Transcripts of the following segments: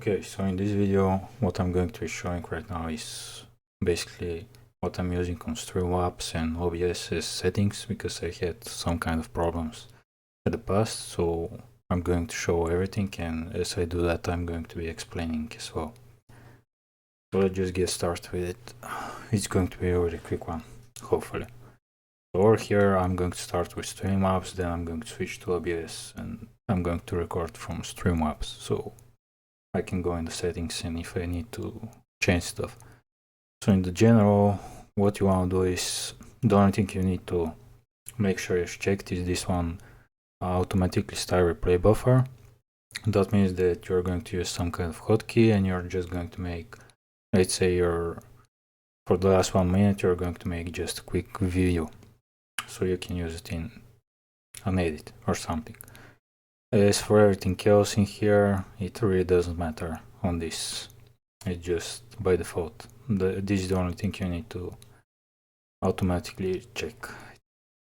Okay, so in this video, what I'm going to be showing right now is basically what I'm using on Streaml and OBS settings, because I had some kind of problems in the past. So I'm going to show everything, and as I do that, I'm going to be explaining as well. So let's just get started with it. It's going to be a really quick one, hopefully. So over here, I'm going to start with Streaml, then I'm going to switch to OBS, and I'm going to record from Streaml. So I can go in the settings, and if I need to change stuff. So in the general, what you want to do is, the only thing you need to make sure is checked is this one, automatically start replay buffer. That means that you're going to use some kind of hotkey, and you're just going to make, let's say for the last 1 minute, you're going to make just a quick video. So you can use it in an edit or something. As for everything else in here, it really doesn't matter on this. It's just by default. This is the only thing you need to automatically check.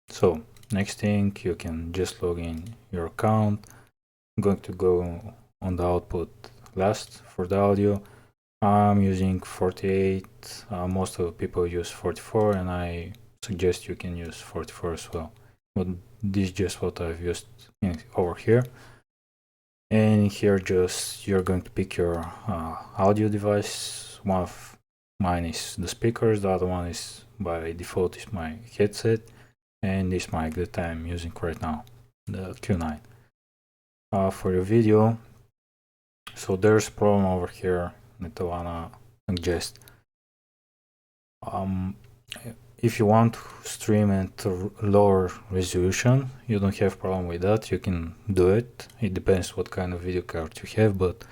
So next thing, you can just log in your account. I'm going to go on the output last for the audio. I'm using 48. Most of the people use 44, and I suggest you can use 44 as well. But this is just what I've used over here. And here, just you're going to pick your audio device. One of mine is the speakers, the other one is by default is my headset, and this mic that I'm using right now, the Q9. For your video, so there's a problem over here that I wanna suggest. If you want to stream at lower resolution, you don't have problem with that, you can do it. It depends what kind of video card you have, but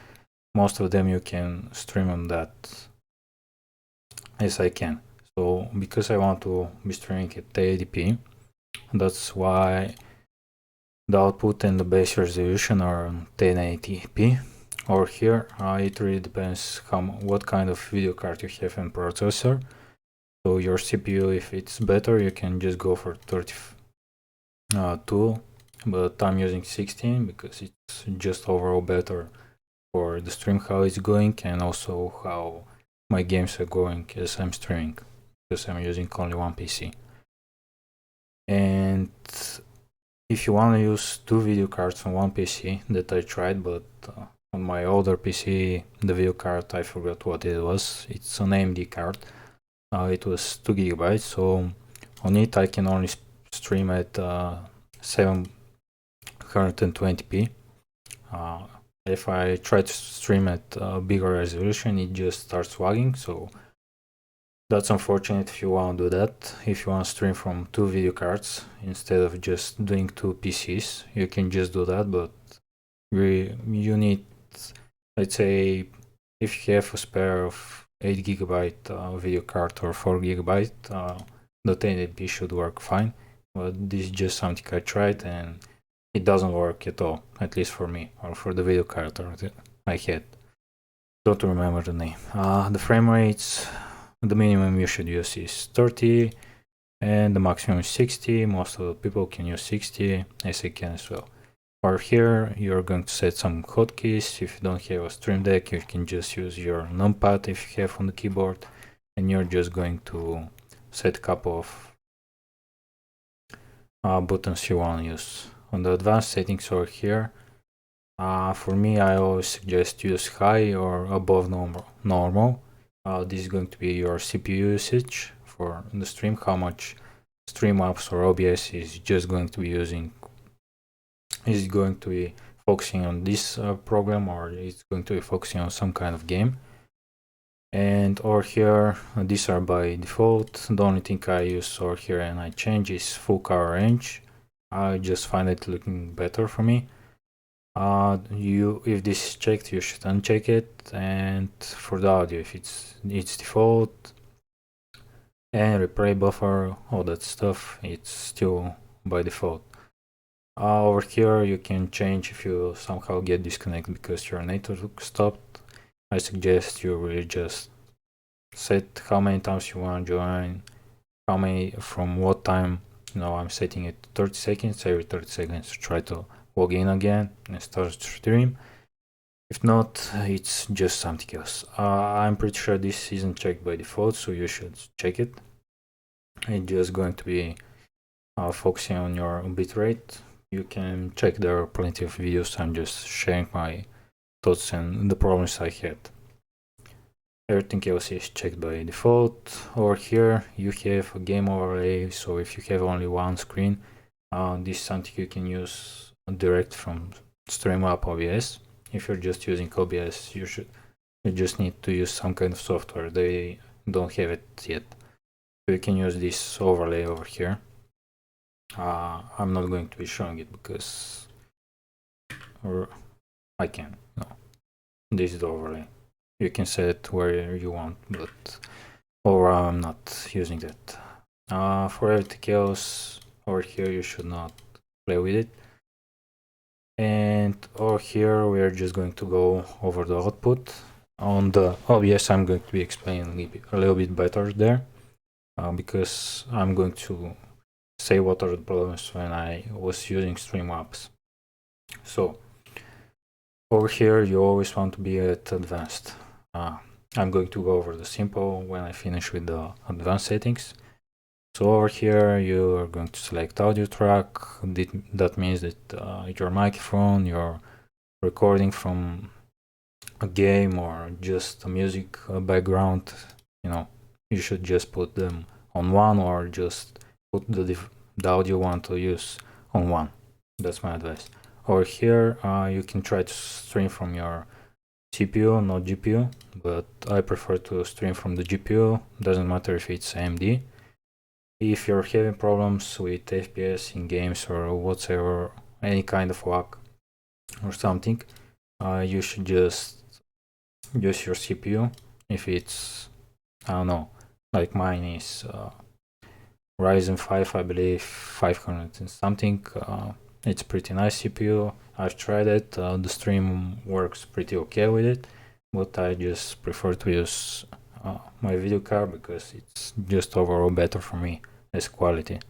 most of them you can stream on that as I can. So because I want to be streaming at 1080p, that's why the output and the base resolution are on 1080p. Over here, it really depends what kind of video card you have and processor. So your CPU, if it's better, you can just go for 32, but I'm using 16 because it's just overall better for the stream, how it's going, and also how my games are going as I'm streaming, because I'm using only one PC. And if you want to use 2 video cards on one PC, that I tried, but on my older PC, the video card, I forgot what it was. It's an AMD card. It was 2 GB, so on it I can only stream at 720p. If I try to stream at a bigger resolution, it just starts lagging, so that's unfortunate if you want to do that. If you want to stream from 2 video cards instead of just doing 2 PCs, you can just do that, but you need, let's say, if you have a spare of 8 GB video card or 4 GB, the 1080p should work fine. But this is just something I tried, and it doesn't work at all, at least for me, or for the video card I had. Don't remember the name. The frame rates, the minimum you should use is 30, and the maximum is 60. Most of the people can use 60, as I can as well. Or here, you're going to set some hotkeys. If you don't have a Stream Deck, you can just use your numpad if you have on the keyboard, and you're just going to set a couple of buttons you want to use. On the advanced settings over here, for me, I always suggest use high or above normal. This is going to be your CPU usage for the stream, how much Streamlabs or OBS is just going to be using. Is it going to be focusing on this program, or it's going to be focusing on some kind of game? And over here, these are by default. The only thing I use over here and I change is full cover range. I just find it looking better for me. If this is checked, you should uncheck it. And for the audio, if it's default, and replay buffer, all that stuff, it's still by default. Over here, you can change if you somehow get disconnected because your network stopped. I suggest you really just set how many times you want to join, from what time. I'm setting it to 30 seconds. Every 30 seconds, try to log in again and start stream. If not, it's just something else. I'm pretty sure this isn't checked by default, so you should check it. It's just going to be focusing on your bitrate. You can check, there are plenty of videos. I'm just sharing my thoughts and the problems I had. Everything else is checked by default. Over here you have a game overlay, so if you have only one screen, this is something you can use direct from Streaml OBS. If you're just using OBS, you just need to use some kind of software. They don't have it yet. So you can use this overlay over here. I'm not going to be showing it because, or I can. No, this is the overlay. You can set it where you want, but overall I'm not using that. For everything else over here, you should not play with it. And over here we are just going to go over the output. On the OBS I'm going to be explaining a little bit better there, because I'm going to say what are the problems when I was using Streamlabs. So over here you always want to be at advanced. I'm going to go over the simple when I finish with the advanced settings. So over here you are going to select audio track. That means that your microphone, your recording from a game or just a music background, you should just put them on one, or just put the audio you want to use on one. That's my advice. Over here you can try to stream from your CPU, not GPU, but I prefer to stream from the GPU. Doesn't matter if it's AMD. If you're having problems with FPS in games or whatever, any kind of lag or something, you should just use your CPU. If it's, I don't know, like mine is Ryzen 5, I believe 500 and something. It's pretty nice CPU. I've tried it. The stream works pretty okay with it, but I just prefer to use my video card because it's just overall better for me as quality.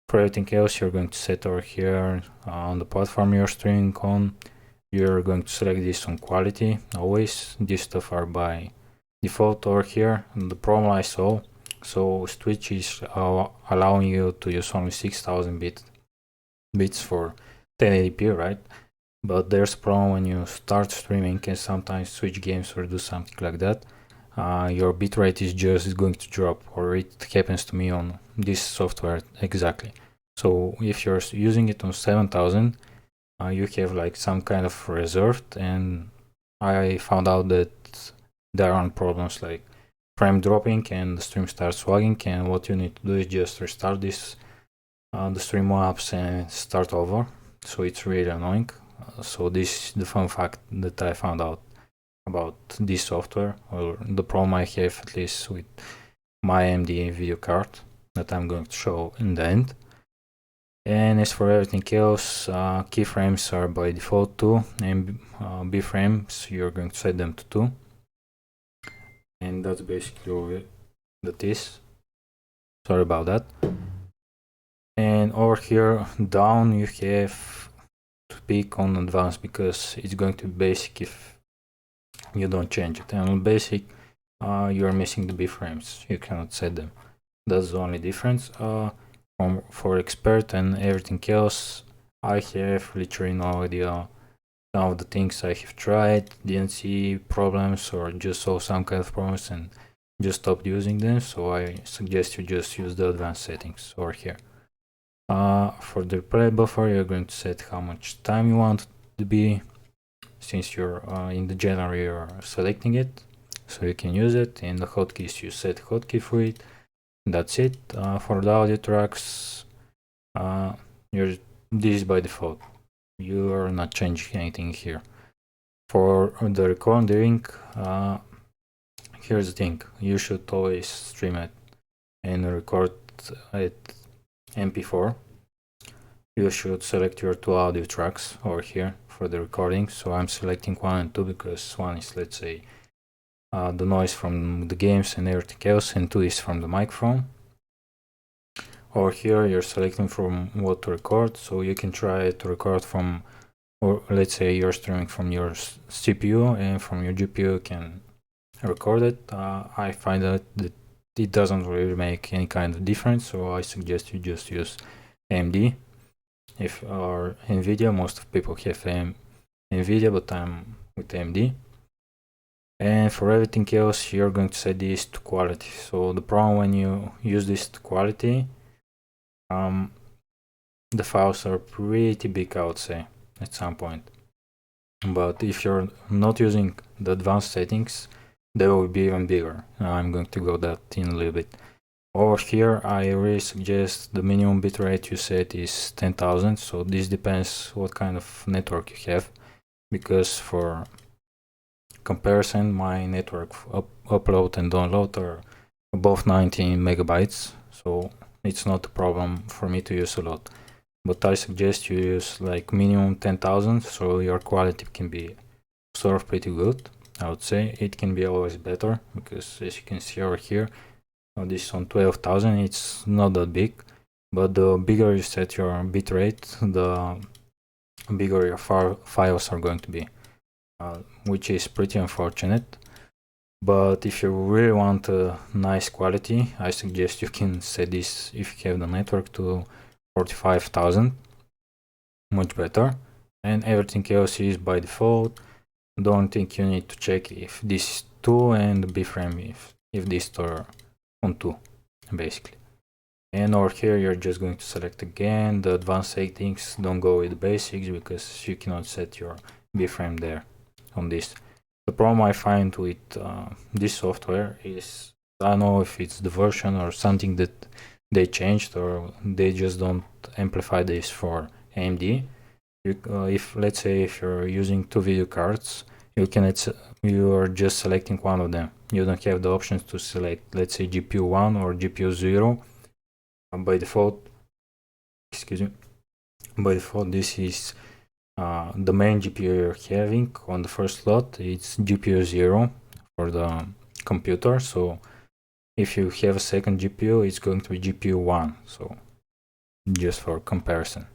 For everything else, you're going to set over here on the platform you're streaming on. You're going to select this on quality always. These stuff are by default over here. And the problem I saw, so Twitch is allowing you to use only 6000 bits for 1080p, right? But there's a problem when you start streaming and sometimes switch games or do something like that. Your bitrate is just going to drop, or it happens to me on this software exactly. So if you're using it on 7000, you have like some kind of reserved, and I found out that there are problems like frame dropping and the stream starts lagging, and what you need to do is just restart this the Streamlabs and start over. So it's really annoying. So this is the fun fact that I found out about this software, or the problem I have at least with my AMD video card that I'm going to show in the end. And as for everything else, keyframes are by default 2, and B-frames you're going to set them to 2. And that's basically all that is. Sorry about that. And over here down you have to pick on advanced, because it's going to be basic if you don't change it. And on basic you're missing the B-frames, you cannot set them. That's the only difference. For expert and everything else, I have literally no idea. Some of the things I have tried, didn't see problems, or just saw some kind of problems and just stopped using them. So I suggest you just use the advanced settings over here. For the replay buffer, you're going to set how much time you want it to be. Since you're in the genre, you're selecting it, so you can use it. In the hotkeys, you set hotkey for it. That's it. For the audio tracks, this is by default. You are not changing anything here. For the recording, here's the thing: you should always stream it and record at MP4. You should select your 2 audio tracks over here for the recording. So I'm selecting 1 and 2 because 1 is, let's say, the noise from the games and everything else, and 2 is from the microphone. Over here you're selecting from what to record, so you can try to record from or let's say you're streaming from your CPU and from your GPU can record it. I find that it doesn't really make any kind of difference, so I suggest you just use AMD. If or NVIDIA, most of people have NVIDIA, but I'm with AMD. And for everything else, you're going to set this to quality. So the problem when you use this to quality, the files are pretty big, I would say, at some point. But if you're not using the advanced settings, they will be even bigger. I'm going to go that in a little bit. Over here, I really suggest the minimum bitrate you set is 10,000. So this depends what kind of network you have, because for comparison, my network upload and download are above 19 megabytes. So it's not a problem for me to use a lot. But I suggest you use like minimum 10,000, so your quality can be sort of pretty good. I would say it can be always better, because as you can see over here, this is on 12,000. It's not that big, but the bigger you set your bitrate, the bigger your files are going to be, which is pretty unfortunate. But if you really want a nice quality, I suggest you can set this, if you have the network, to 45,000, much better, and everything else is by default. Don't think you need to check if this is 2 and the bframe if this are on 2, basically. And over here you're just going to select again the advanced settings. Don't go with the basics, because you cannot set your bframe there on this. The problem I find with this software is, I don't know if it's the version or something that they changed, or they just don't amplify this for AMD. If let's say if you're using 2 video cards, you are just selecting one of them. You don't have the options to select, let's say, GPU 1 or GPU 0. By default, by default, this is the main GPU you're having on the first slot. It's GPU 0 for the computer. So if you have a second GPU, it's going to be GPU 1. So just for comparison.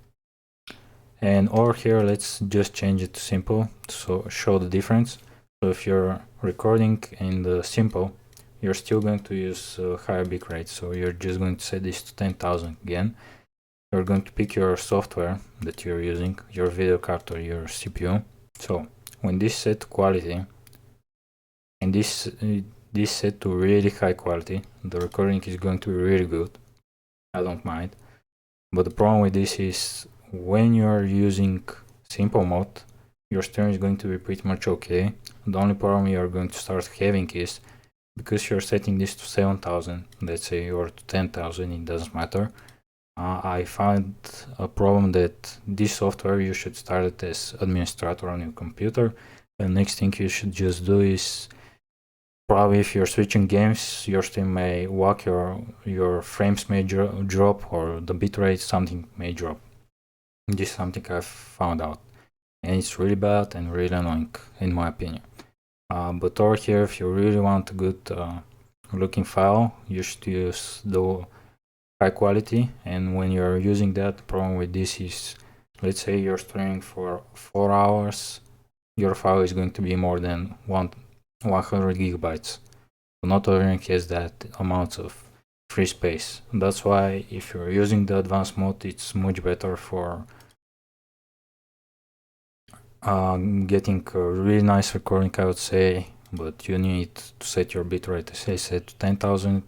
And over here, let's just change it to simple to show the difference. So if you're recording in the simple, you're still going to use higher bitrate. So you're just going to set this to 10,000 again. You're going to pick your software that you're using, your video card or your CPU. So when this set to quality, and this set to really high quality, the recording is going to be really good. I don't mind. But the problem with this is, when you're using simple mode, your stream is going to be pretty much okay. The only problem you're going to start having is, because you're setting this to 7,000, let's say, or to 10,000, it doesn't matter. I found a problem that this software, you should start it as administrator on your computer. The next thing you should just do is, probably if you're switching games, your stream may walk, your frames may drop, or the bitrate, something may drop. This is something I've found out, and it's really bad and really annoying, in my opinion. But over here, if you really want a good looking file, you should use the high quality. And when you're using that, the problem with this is, let's say you're streaming for 4 hours, your file is going to be more than 100 gigabytes. So not everyone has that amount of free space. That's why if you're using the advanced mode, it's much better for getting a really nice recording, I would say. But you need to set your bitrate, as I said, to 10,000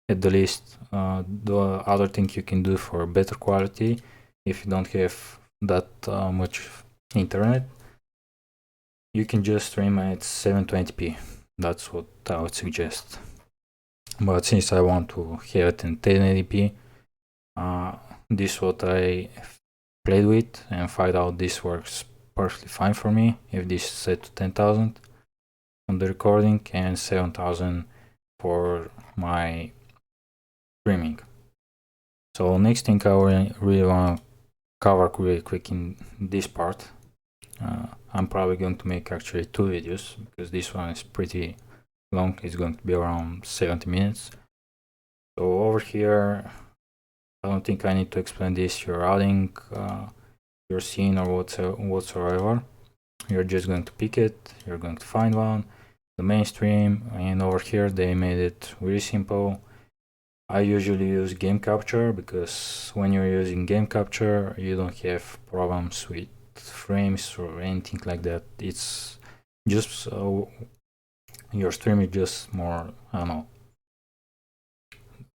at the least. The other thing you can do for better quality, if you don't have that much internet, you can just stream at 720p. That's what I would suggest. But since I want to have it in 1080p, this is what I played with and find out this works perfectly fine for me. If this is set to 10,000 on the recording and 7,000 for my streaming. So next thing I really want to cover really quick in this part. I'm probably going to make actually 2 videos, because this one is pretty long. It's going to be around 70 minutes. So over here, I don't think I need to explain this. You're adding your scene or whatsoever. You're just going to pick it, you're going to find one, the mainstream, and over here they made it really simple. I usually use game capture because when you're using game capture, you don't have problems with frames or anything like that. It's just your stream is just more, I don't know.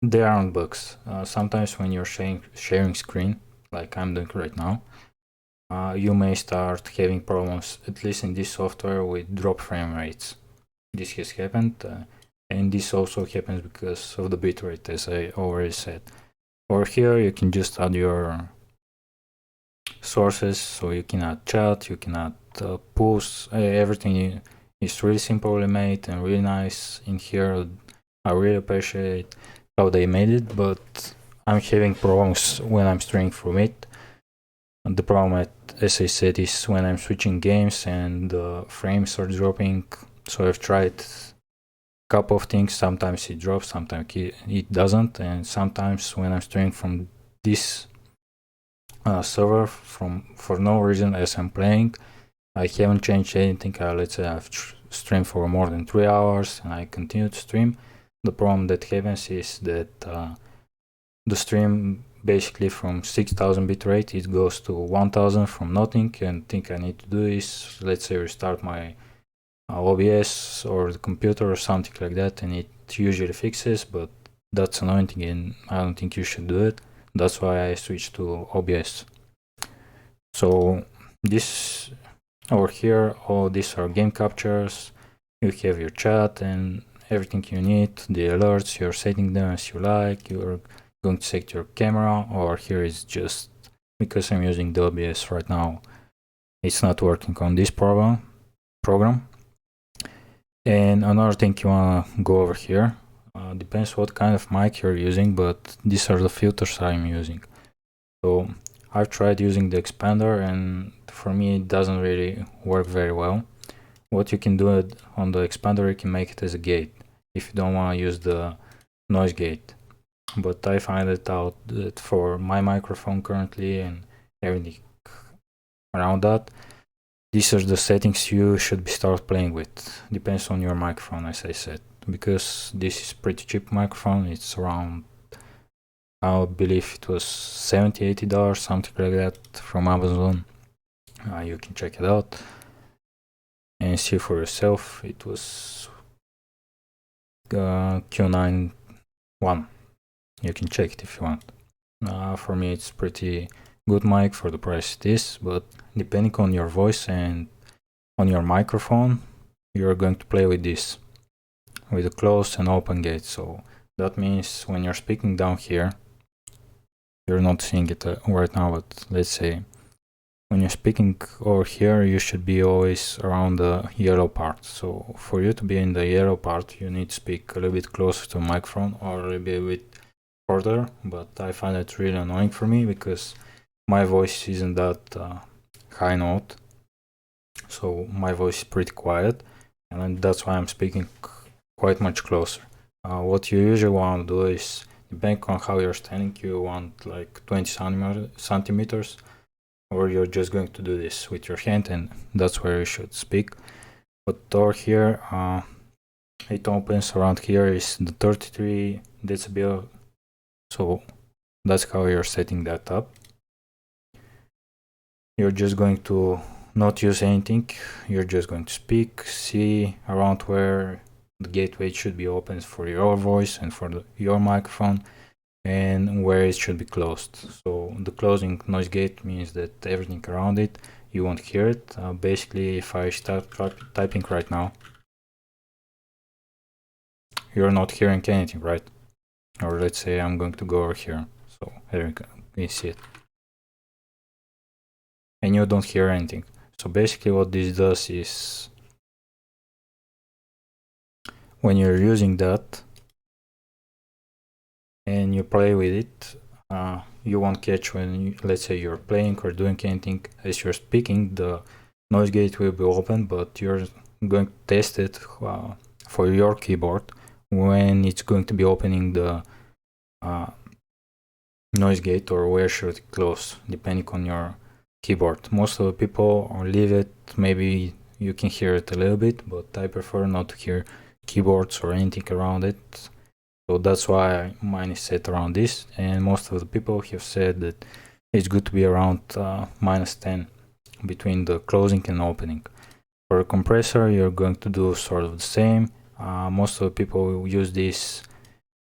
There aren't bugs. Sometimes when you're sharing screen, like I'm doing right now, you may start having problems, at least in this software, with drop frame rates. This has happened, and this also happens because of the bitrate, as I already said. Over here, you can just add your sources, so you can add chat, you can add posts, everything is really simply made and really nice in here. I really appreciate how they made it, but I'm having problems when I'm streaming from it. And the problem, as I said, is when I'm switching games and the frames are dropping. So I've tried a couple of things. Sometimes it drops, sometimes it doesn't, and sometimes when I'm streaming from this server for no reason as I'm playing, I haven't changed anything. Let's say I've streamed for more than 3 hours and I continue to stream. The problem that happens is that the stream basically from 6000 bitrate it goes to 1000 from nothing, and thing I need to do is, let's say, restart my OBS or the computer or something like that, and it usually fixes, but that's annoying and I don't think you should do it. That's why I switched to OBS. So this over here, all these are game captures. You have your chat and everything you need, the alerts, you're setting them as you like, you're going to set your camera, or here is just because I'm using the OBS right now, it's not working on this program. And another thing you want to go over here, depends what kind of mic you're using, but these are the filters I'm using. So I've tried using the expander and for me it doesn't really work very well. What you can do on the expander, you can make it as a gate if you don't want to use the noise gate. But I find it out that for my microphone currently and everything around that, these are the settings you should start playing with. Depends on your microphone, as I said, because this is pretty cheap microphone. It's around, I believe it was $70-80, something like that, from Amazon. You can check it out and see for yourself. It was Q9 1. You can check it if you want. For me it's pretty good mic for the price it is, but depending on your voice and on your microphone, you're going to play with this, with a closed and open gate. So that means when you're speaking down here, you're not seeing it right now, but let's say when you're speaking over here, you should be always around the yellow part. So for you to be in the yellow part, you need to speak a little bit closer to the microphone or a little bit further, but I find it really annoying for me because my voice isn't that high note, so my voice is pretty quiet, and that's why I'm speaking quite much closer. What you usually want to do is, depending on how you're standing, you want like 20 centimeters, or you're just going to do this with your hand, and that's where you should speak. But over here, it opens around here is the 33 decibel. So that's how you're setting that up. You're just going to not use anything. You're just going to speak, see around where the gateway should be open for your voice and for your microphone, and where it should be closed. So the closing noise gate means that everything around it, you won't hear it. Basically, if I start typing right now, you're not hearing anything, right? Or let's say I'm going to go over here. So here you see it. And you don't hear anything. So basically what this does is, when you're using that and you play with it, you won't catch when, let's say you're playing or doing anything as you're speaking, the noise gate will be open, but you're going to test it for your keyboard when it's going to be opening the noise gate, or where should it close, depending on your keyboard. Most of the people leave it, maybe you can hear it a little bit, but I prefer not to hear keyboards or anything around it. So that's why mine is set around this, and most of the people have said that it's good to be around -10 between the closing and opening. For a compressor, you're going to do sort of the same. Most of the people use this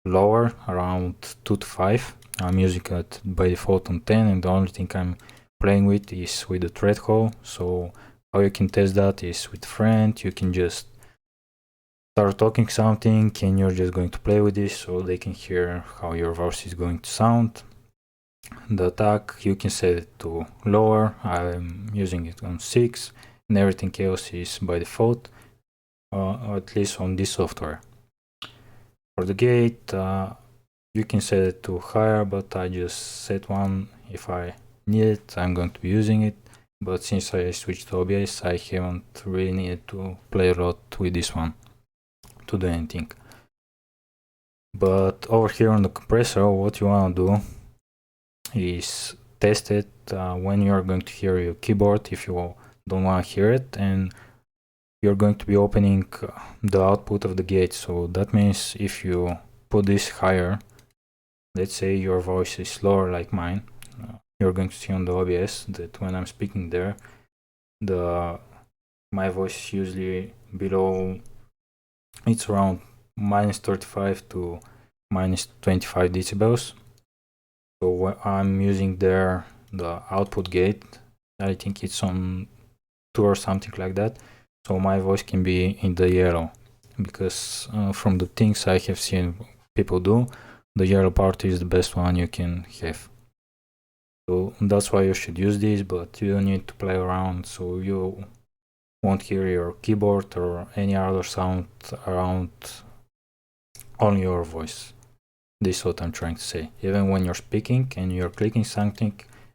lower, around 2 to 5. I'm using it by default on 10, and the only thing I'm playing with is with the thread hole. So how you can test that is with a friend. You can just start talking something and you're just going to play with this so they can hear how your voice is going to sound. The attack, you can set it to lower. I'm using it on 6, and everything else is by default, at least on this software. For the gate, you can set it to higher, but I just set one. If I need it, I'm going to be using it. But since I switched to OBS, I haven't really needed to play a lot with this one to do anything. But over here on the compressor, what you want to do is test it when you're going to hear your keyboard if you don't want to hear it, and you're going to be opening the output of the gate. So that means if you put this higher, let's say your voice is lower like mine, you're going to see on the OBS that when I'm speaking there, my voice is usually below, it's around -35 to -25 decibels. So when I'm using there the output gate, I think it's on 2 or something like that. So my voice can be in the yellow, because from the things I have seen people do, the yellow part is the best one you can have. So that's why you should use this, but you don't need to play around, so you won't hear your keyboard or any other sound around only your voice. This is what I'm trying to say. Even when you're speaking and you're clicking something,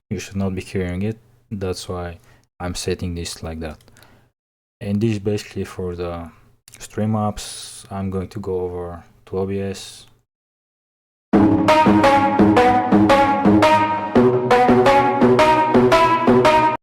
you should not be hearing it. That's why I'm setting this like that. And this is basically for the stream apps. I'm going to go over to OBS.